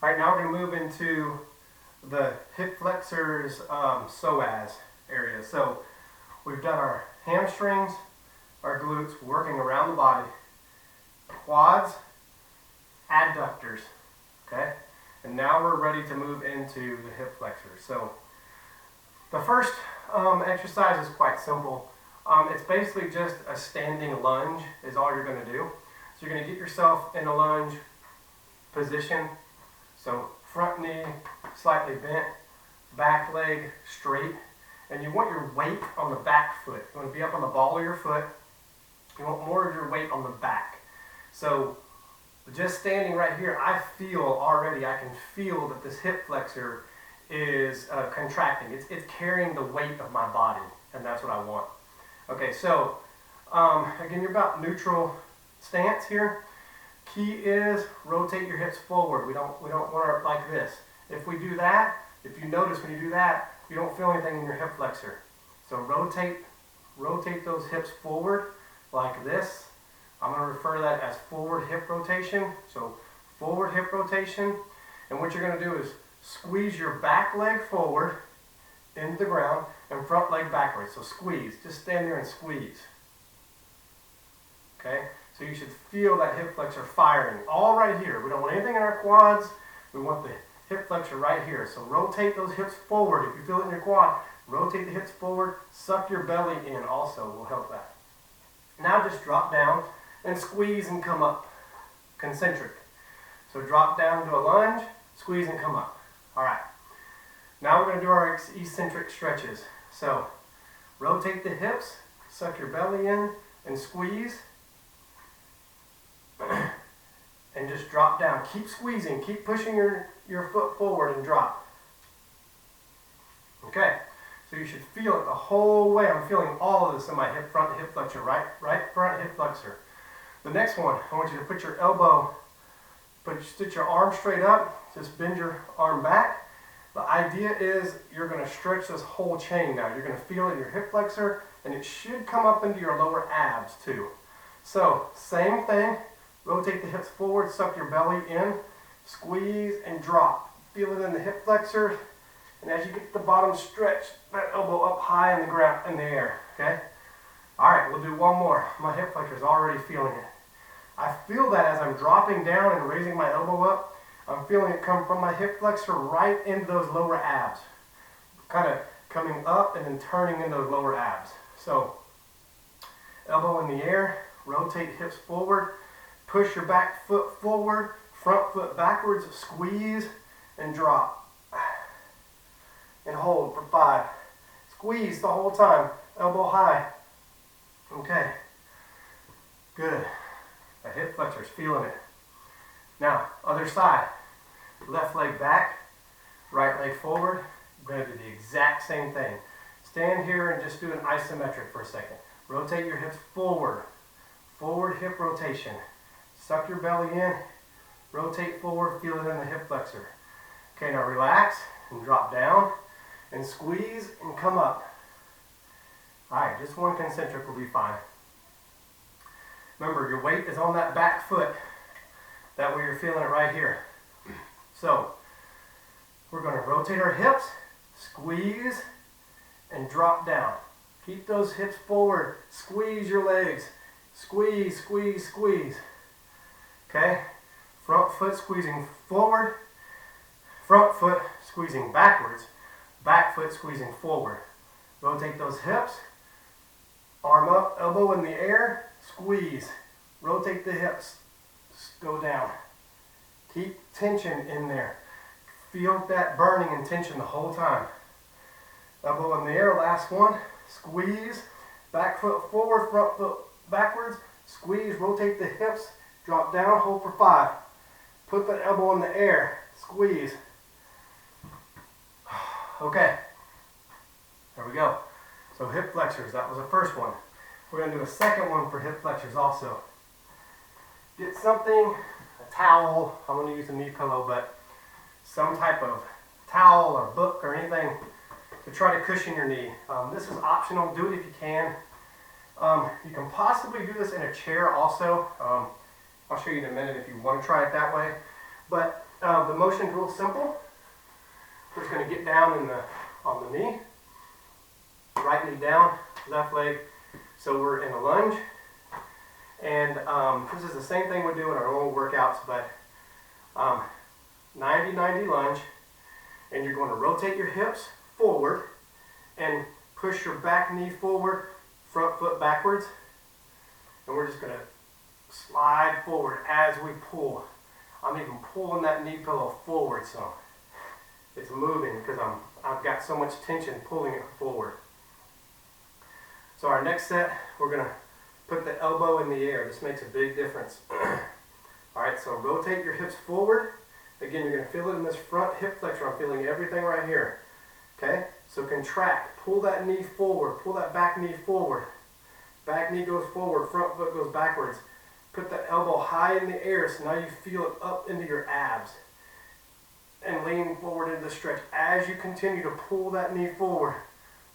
All right, now we're going to move into the hip flexors psoas area. So we've done our hamstrings, our glutes, working around the body, quads, adductors, okay? And now we're ready to move into the hip flexors. So the first exercise is quite simple. It's basically just a standing lunge is all you're going to do. So you're going to get yourself in a lunge position. So front knee slightly bent, back leg straight, and you want your weight on the back foot. You want to be up on the ball of your foot. You want more of your weight on the back. So just standing right here, I can feel that this hip flexor is contracting. It's carrying the weight of my body, and that's what I want. Okay, so again, you're about neutral stance here. Key is rotate your hips forward. We don't want it like this. If we do that, if you notice when you do that, you don't feel anything in your hip flexor. So rotate those hips forward like this. I'm going to refer to that as forward hip rotation. So forward hip rotation. And what you're going to do is squeeze your back leg forward into the ground and front leg backwards. So squeeze. Just stand there and squeeze. Okay? So you should feel that hip flexor firing all right here. We don't want anything in our quads. We want the hip flexor right here. So rotate those hips forward. If you feel it in your quad, rotate the hips forward. Suck your belly in also will help that. Now just drop down and squeeze and come up. Concentric. So drop down to a lunge, squeeze and come up. All right. Now we're going to do our eccentric stretches. So rotate the hips, suck your belly in and squeeze. And just drop down. Keep squeezing. Keep pushing your foot forward and drop. Okay. So you should feel it the whole way. I'm feeling all of this in my front hip flexor. Right front hip flexor. The next one, I want you to put your elbow, stitch your arm straight up. Just bend your arm back. The idea is you're going to stretch this whole chain now. You're going to feel it in your hip flexor, and it should come up into your lower abs too. So same thing. Rotate the hips forward, suck your belly in, squeeze and drop. Feel it in the hip flexor, and as you get to the bottom, stretch that elbow up high in the ground, in the air. Okay. All right, we'll do one more. My hip flexor is already feeling it. I feel that as I'm dropping down and raising my elbow up, I'm feeling it come from my hip flexor right into those lower abs. Kind of coming up and then turning in those lower abs. So elbow in the air, rotate hips forward. Push your back foot forward, front foot backwards, squeeze and drop. And hold for 5. Squeeze the whole time, elbow high. Okay, good. The hip flexor's feeling it. Now, other side. Left leg back, right leg forward. We're going to do the exact same thing. Stand here and just do an isometric for a second. Rotate your hips forward. Forward hip rotation. Suck your belly in, rotate forward, feel it in the hip flexor. Okay, now relax and drop down and squeeze and come up. All right, just one concentric will be fine. Remember, your weight is on that back foot. That way you're feeling it right here. So, we're going to rotate our hips, squeeze, and drop down. Keep those hips forward, squeeze your legs. Squeeze, squeeze, squeeze. Okay, front foot squeezing forward, front foot squeezing backwards, back foot squeezing forward. Rotate those hips, arm up, elbow in the air, squeeze. Rotate the hips, go down. Keep tension in there. Feel that burning and tension the whole time. Elbow in the air, last one, squeeze, back foot forward, front foot backwards, squeeze, rotate the hips, drop down, hold for 5. Put that elbow in the air, squeeze. Okay, there we go. So hip flexors, that was the first one. We're going to do a second one for hip flexors also. Get something, a towel, I'm going to use a knee pillow, but some type of towel or book or anything to try to cushion your knee. This is optional, do it if you can. You can possibly do this in a chair also. I'll show you in a minute if you want to try it that way. But The motion's real simple. We're just going to get down on the knee, right knee down, left leg. So we're in a lunge. And this is the same thing we do in our normal workouts, but 90-90 lunge. And you're going to rotate your hips forward and push your back knee forward, front foot backwards. And we're just going to slide forward as we pull. I'm even pulling that knee pillow forward some. It's moving because I've got so much tension pulling it forward. So our next set, we're going to put the elbow in the air. This makes a big difference. Alright, so rotate your hips forward. Again, you're going to feel it in this front hip flexor. I'm feeling everything right here. Okay, so contract. Pull that knee forward. Pull that back knee forward. Back knee goes forward. Front foot goes backwards. Put that elbow high in the air so now you feel it up into your abs. And lean forward into the stretch. As you continue to pull that knee forward,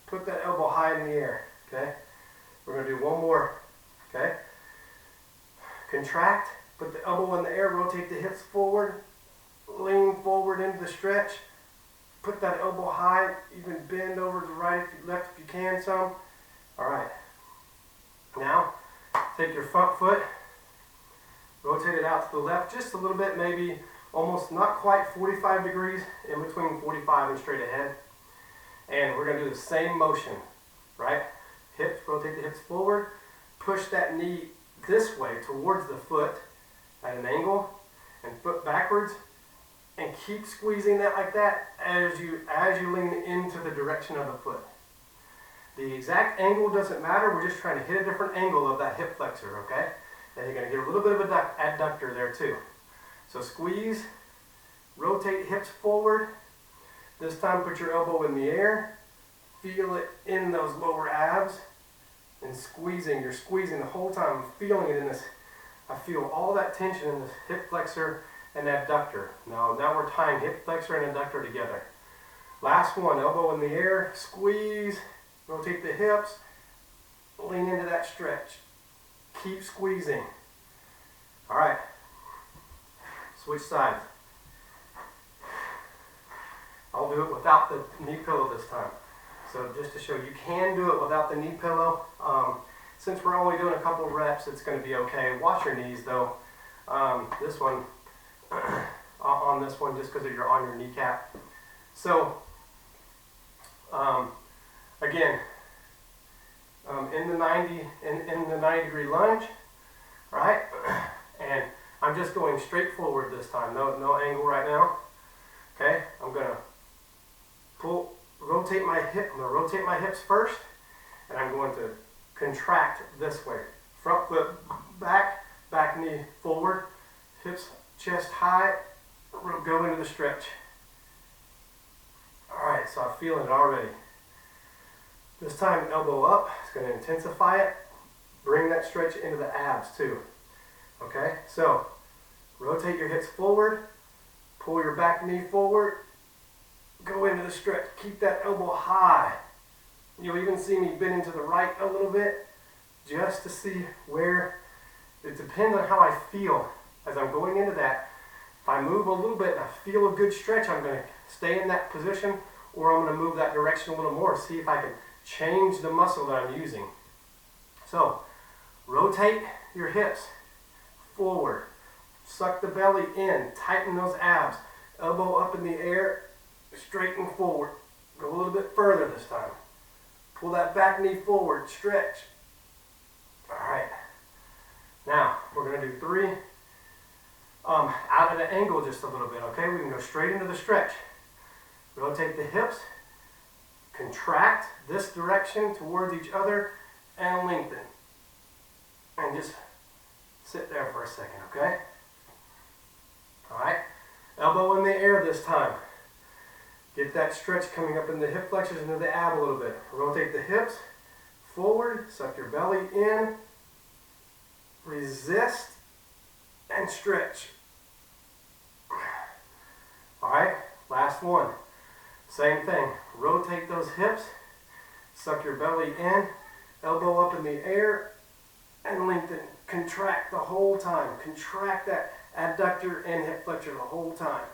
put that elbow high in the air. Okay, we're going to do one more. Okay, contract. Put the elbow in the air. Rotate the hips forward. Lean forward into the stretch. Put that elbow high. Even bend over to the right, left if you can some. Alright. Now, take your front foot. Rotate it out to the left just a little bit, maybe almost not quite 45 degrees, in between 45 and straight ahead. And we're going to do the same motion, right? Hips, rotate the hips forward. Push that knee this way towards the foot at an angle, and foot backwards. And keep squeezing that like that as you lean into the direction of the foot. The exact angle doesn't matter. We're just trying to hit a different angle of that hip flexor, okay? And you're going to get a little bit of an adductor there too. So squeeze, rotate hips forward. This time put your elbow in the air. Feel it in those lower abs. And squeezing. You're squeezing the whole time. I'm feeling it in this. I feel all that tension in this hip flexor and adductor. Now we're tying hip flexor and adductor together. Last one, elbow in the air, squeeze, rotate the hips, lean into that stretch. Keep squeezing. All right, switch sides. I'll do it without the knee pillow this time. So just to show you can do it without the knee pillow. Since we're only doing a couple reps, it's going to be okay. Watch your knees though. This one, on this one, just because you're on your kneecap. So again, in the 90 degree lunge, right? And I'm just going straight forward this time. No angle right now. Okay, I'm gonna rotate my hip. I'm gonna rotate my hips first, and I'm going to contract this way. Front foot back, back knee forward, hips, chest high, go into the stretch. Alright, so I'm feeling it already. This time elbow up, it's going to intensify it. Bring that stretch into the abs too. Okay, so rotate your hips forward, pull your back knee forward, go into the stretch. Keep that elbow high. You'll even see me bend into the right a little bit just to see where, it depends on how I feel as I'm going into that. If I move a little bit and I feel a good stretch, I'm going to stay in that position, or I'm going to move that direction a little more, see if I can change the muscle that I'm using. So, rotate your hips forward, suck the belly in, tighten those abs, elbow up in the air, straighten forward. Go a little bit further this time. Pull that back knee forward, stretch. Alright, now we're going to do 3 out at an angle just a little bit, okay? We can go straight into the stretch. Rotate the hips, contract this direction towards each other, and lengthen. And just sit there for a second, okay? Alright, elbow in the air this time. Get that stretch coming up in the hip flexors into the ab a little bit. Rotate the hips forward, suck your belly in, resist, and stretch. Alright, last one. Same thing. Rotate those hips, suck your belly in, elbow up in the air, and lengthen. contract the whole time. Contract that adductor and hip flexor the whole time.